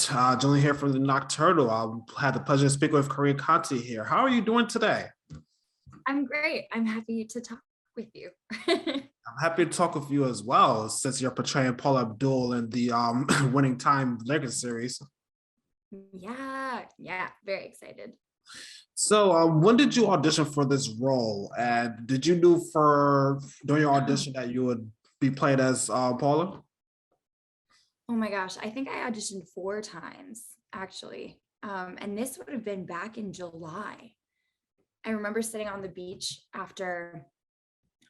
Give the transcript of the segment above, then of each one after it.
right, Julian here from the Nocturnal. I had the pleasure to speak with Carina Conti here. How are you doing today? I'm great. I'm happy to talk with you. I'm happy to talk with you as well, since you're portraying Paula Abdul in the Winning Time Lakers series. Yeah, very excited. So, when did you audition for this role? And did you do for during your audition that you would be played as Paula? Oh my gosh, I think I auditioned 4 times actually. And this would have been back in July. I remember sitting on the beach after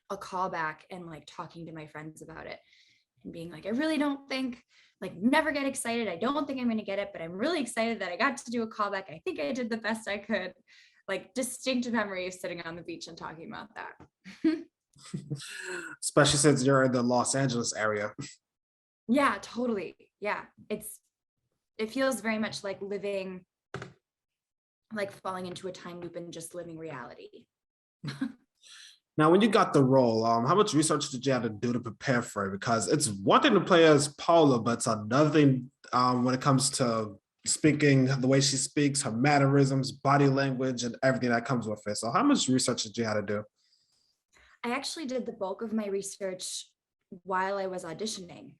a callback and like talking to my friends about it and being like, I really don't think, like, never get excited. I don't think I'm going to get it, but I'm really excited that I got to do a callback. I think I did the best I could. Like, distinct memory of sitting on the beach and talking about that. Especially since you're in the Los Angeles area. Yeah, totally. Yeah. It feels very much like falling into a time loop and just living reality. Now, when you got the role, how much research did you have to do to prepare for it? Because it's one thing to play as Paula, but it's another thing when it comes to speaking, the way she speaks, her mannerisms, body language, and everything that comes with it. So, how much research did you have to do? I actually did the bulk of my research while I was auditioning.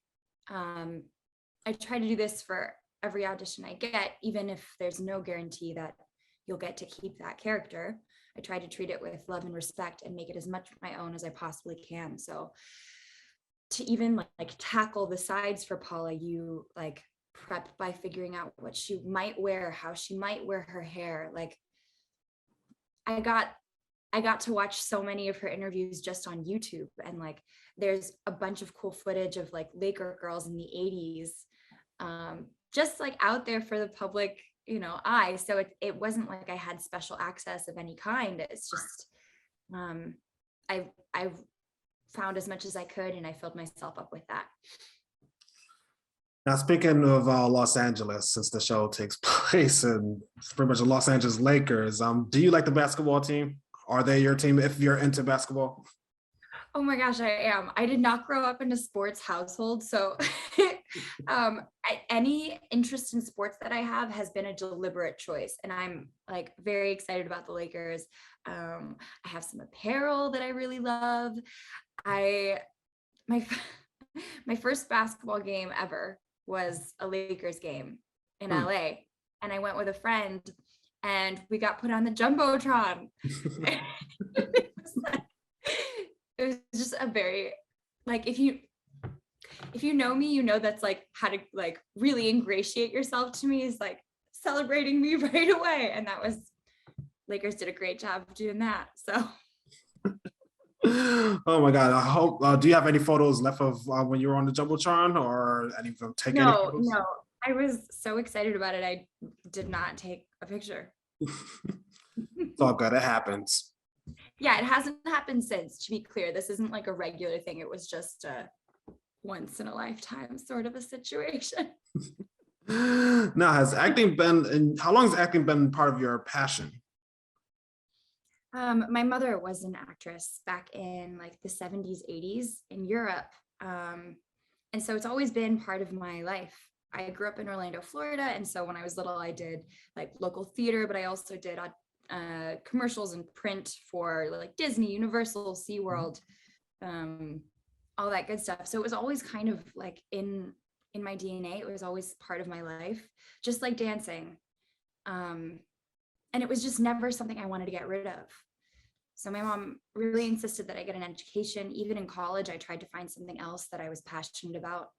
I try to do this for every audition I get, even if there's no guarantee that you'll get to keep that character. I try to treat it with love and respect and make it as much my own as I possibly can. So to even like tackle the sides for Paula, you like prep by figuring out what she might wear, how she might wear her hair. Like I got to watch so many of her interviews just on YouTube, and like there's a bunch of cool footage of like Laker girls in the 80s, just like out there for the public, eye. So it wasn't like I had special access of any kind. It's just I found as much as I could, and I filled myself up with that. Now, speaking of Los Angeles, since the show takes place in pretty much the Los Angeles Lakers, do you like the basketball team? Are they your team if you're into basketball? Oh my gosh, I am. I did not grow up in a sports household. So any interest in sports that I have has been a deliberate choice. And I'm like very excited about the Lakers. I have some apparel that I really love. My my first basketball game ever was a Lakers game in Hmm. LA. And I went with a friend and we got put on the Jumbotron. It was just a very, like, if you know me, that's like how to like really ingratiate yourself to me is like celebrating me right away. And that was, Lakers did a great job of doing that. So Oh my God! I hope. Do you have any photos left of when you were on the jumbotron, or any of them take any photos? no, I was so excited about it. I did not take a picture. It's all good. It happens. Yeah, it hasn't happened since, to be clear. This isn't like a regular thing. It was just a once in a lifetime sort of a situation. Now, has acting been? How long has acting been part of your passion? My mother was an actress back in like the 70s, 80s in Europe. And so it's always been part of my life. I grew up in Orlando, Florida. And so when I was little, I did like local theater, but I also did commercials and print for like Disney, Universal, SeaWorld, all that good stuff. So it was always kind of like in my DNA. It was always part of my life, just like dancing. And it was just never something I wanted to get rid of. So my mom really insisted that I get an education. Even in college, I tried to find something else that I was passionate about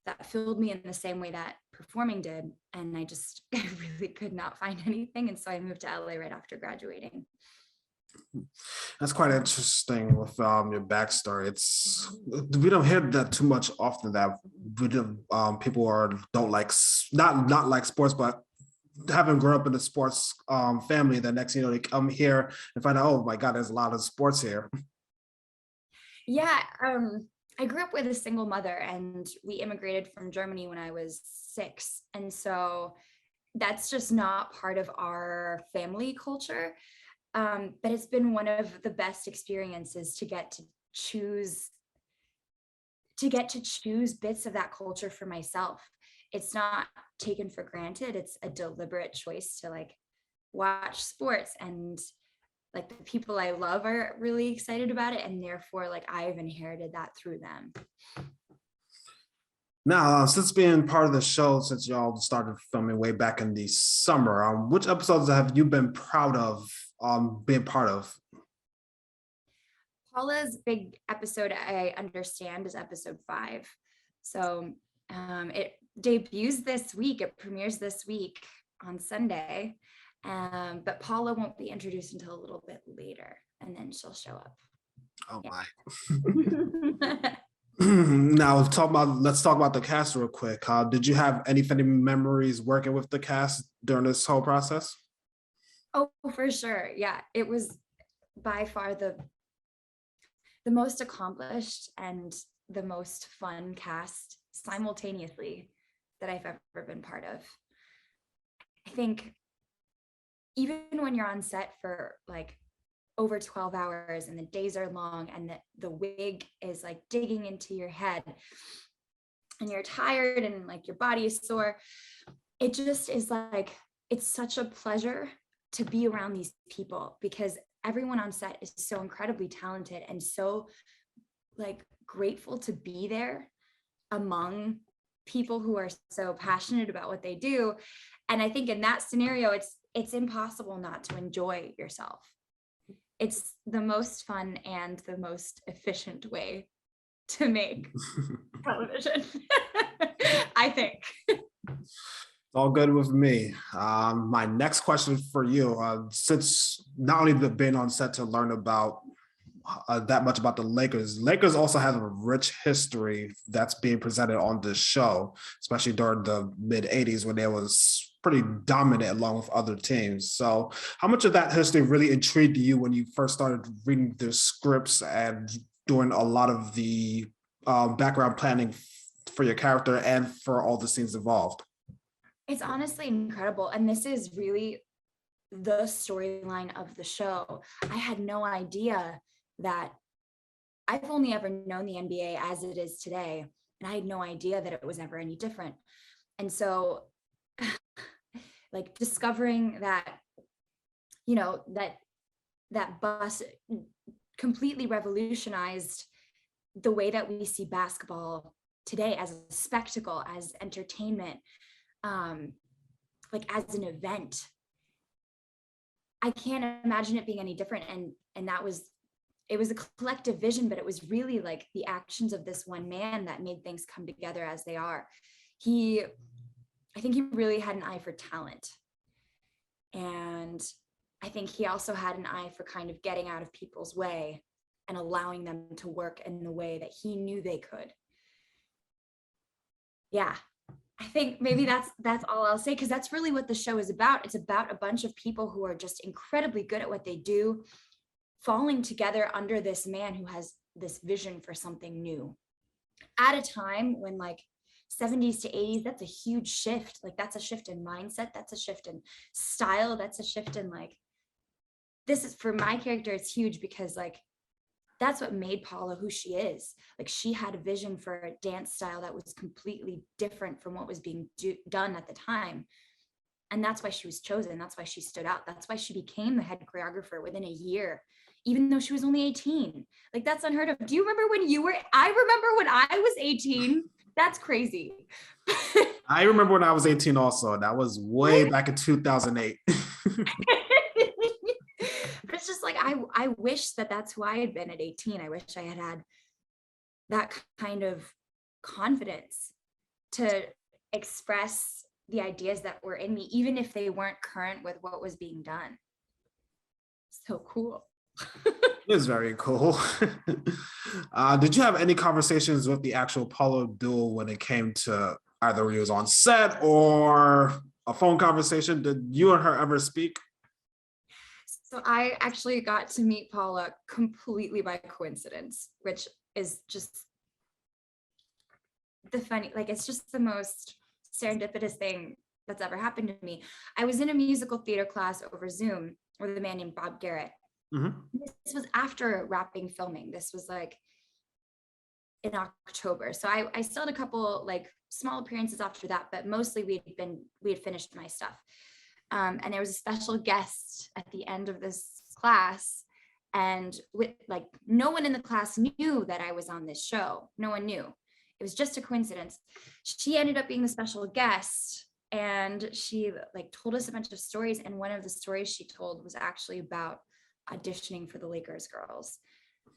that filled me in the same way that performing did. And I really could not find anything. And so I moved to LA right after graduating. That's quite interesting with your backstory. It's we don't hear that too much often. That we do, people don't like not like sports, but having grown up in a sports family, the next they come here and find out, oh my God, there's a lot of sports here. Yeah, I grew up with a single mother, and we immigrated from Germany when I was 6. And so that's just not part of our family culture. But it's been one of the best experiences to get to choose bits of that culture for myself. It's not taken for granted. It's a deliberate choice to like watch sports, and like the people I love are really excited about it, and therefore like I've inherited that through them. Now, since being part of the show, since y'all started filming way back in the summer, which episodes have you been proud of being part of? Paula's big episode, I understand, is episode 5. So it debuts this week. It premieres this week on Sunday. But Paula won't be introduced until a little bit later, and then she'll show up. Oh Yeah. my. Now let's talk about the cast real quick. Did you have any funny memories working with the cast during this whole process? Oh, for sure. Yeah, it was by far the most accomplished and the most fun cast simultaneously that I've ever been part of. I think even when you're on set for like over 12 hours and the days are long and the wig is like digging into your head and you're tired and like your body is sore, it just is like, it's such a pleasure to be around these people, because everyone on set is so incredibly talented and so like grateful to be there among people who are so passionate about what they do. And I think in that scenario, it's impossible not to enjoy yourself. It's the most fun and the most efficient way to make television, I think. All good with me. My next question for you, since not only have been on set to learn about that much about the Lakers also have a rich history that's being presented on this show, especially during the mid 80s when they was pretty dominant along with other teams. So how much of that history really intrigued you when you first started reading the scripts and doing a lot of the background planning for your character and for all the scenes involved? It's honestly incredible. And this is really the storyline of the show. I had no idea that I've only ever known the NBA as it is today. And I had no idea that it was ever any different. And so like discovering that, you know, that bus completely revolutionized the way that we see basketball today as a spectacle, as entertainment, like as an event. I can't imagine it being any different. And it was a collective vision, but it was really like the actions of this one man that made things come together as they are. I think he really had an eye for talent. And I think he also had an eye for kind of getting out of people's way and allowing them to work in the way that he knew they could. Yeah, I think maybe that's all I'll say, because that's really what the show is about. It's about a bunch of people who are just incredibly good at what they do, falling together under this man who has this vision for something new at a time when like 70s to 80s, that's a huge shift. Like that's a shift in mindset. That's a shift in style. That's a shift in like, this is for my character. It's huge because like, that's what made Paula who she is. Like she had a vision for a dance style that was completely different from what was being done at the time. And that's why she was chosen. That's why she stood out. That's why she became the head choreographer within a year, even though she was only 18. Like that's unheard of. Do you remember when I remember when I was 18. That's crazy. I remember when I was 18 also. That was way back in 2008. But it's just like, I wish that that's who I had been at 18. I wish I had had that kind of confidence to express the ideas that were in me, even if they weren't current with what was being done. So cool. It was very cool. Did you have any conversations with the actual Paula Abdul when it came to either he was on set or a phone conversation? Did you and her ever speak? So I actually got to meet Paula completely by coincidence, which is just the funny, like it's just the most serendipitous thing that's ever happened to me. I was in a musical theater class over Zoom with a man named Bob Garrett. Mm-hmm. This was after wrapping filming. This was like in October. So I still had a couple like small appearances after that, but mostly we had finished my stuff. And there was a special guest at the end of this class, and with like no one in the class knew that I was on this show. No one knew. It was just a coincidence. She ended up being the special guest, and she like told us a bunch of stories. And one of the stories she told was actually about auditioning for the Lakers girls.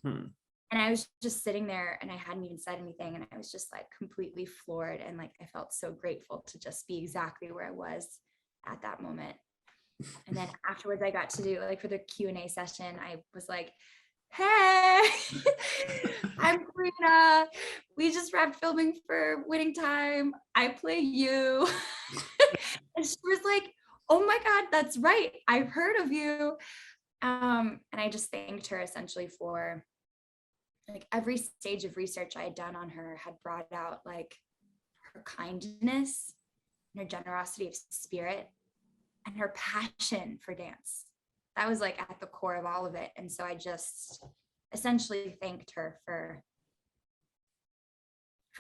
And I was just sitting there and I hadn't even said anything. And I was just like completely floored. And like, I felt so grateful to just be exactly where I was at that moment. And then afterwards I got to do like for the Q&A session, I was like, hey, I'm Carina. We just wrapped filming for Winning Time. I play you. And she was like, oh my God, that's right. I've heard of you. And I just thanked her essentially for like every stage of research I had done on her had brought out like her kindness and her generosity of spirit and her passion for dance. That was like at the core of all of it. And so I just essentially thanked her for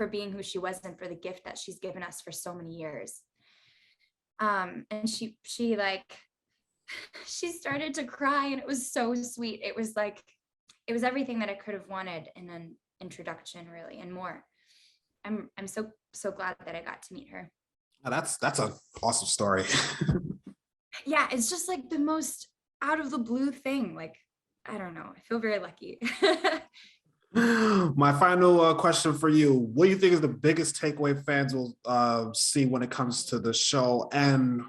being who she was and for the gift that she's given us for so many years. And she like, she started to cry, and it was so sweet. It was like, it was everything that I could have wanted in an introduction, really, and more. I'm so glad that I got to meet her. That's an awesome story. Yeah, it's just like the most out of the blue thing. Like, I don't know. I feel very lucky. My final question for you: what do you think is the biggest takeaway fans will see when it comes to the show, and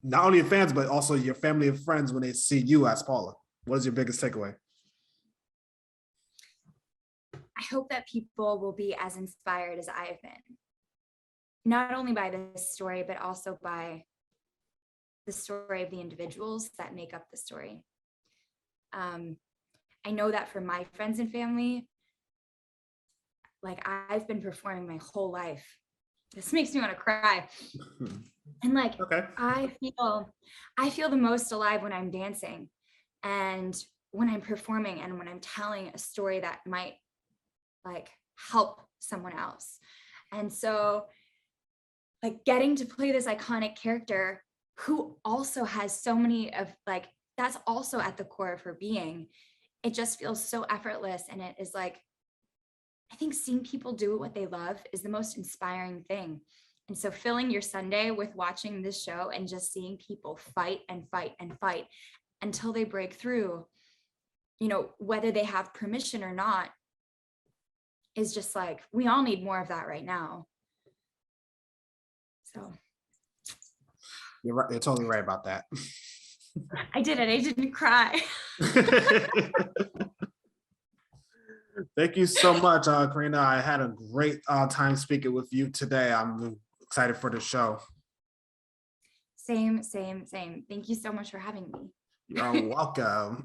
not only your fans but also your family and friends when they see you as Paula? What is your biggest takeaway? I hope that people will be as inspired as I have been, not only by this story, but also by the story of the individuals that make up the story. I know that for my friends and family, like I've been performing my whole life. This makes me want to cry. And like, okay. I feel the most alive when I'm dancing and when I'm performing and when I'm telling a story that might like help someone else. And so like getting to play this iconic character who also has so many of like, that's also at the core of her being. It just feels so effortless. And it is like, I think seeing people do what they love is the most inspiring thing. And so filling your Sunday with watching this show and just seeing people fight and fight and fight until they break through, you know, whether they have permission or not, is just like, we all need more of that right now. So. You're right. You're totally right about that. I did it. I didn't cry. Thank you so much, Carina. I had a great time speaking with you today. I'm excited for the show. Same. Thank you so much for having me. You're welcome.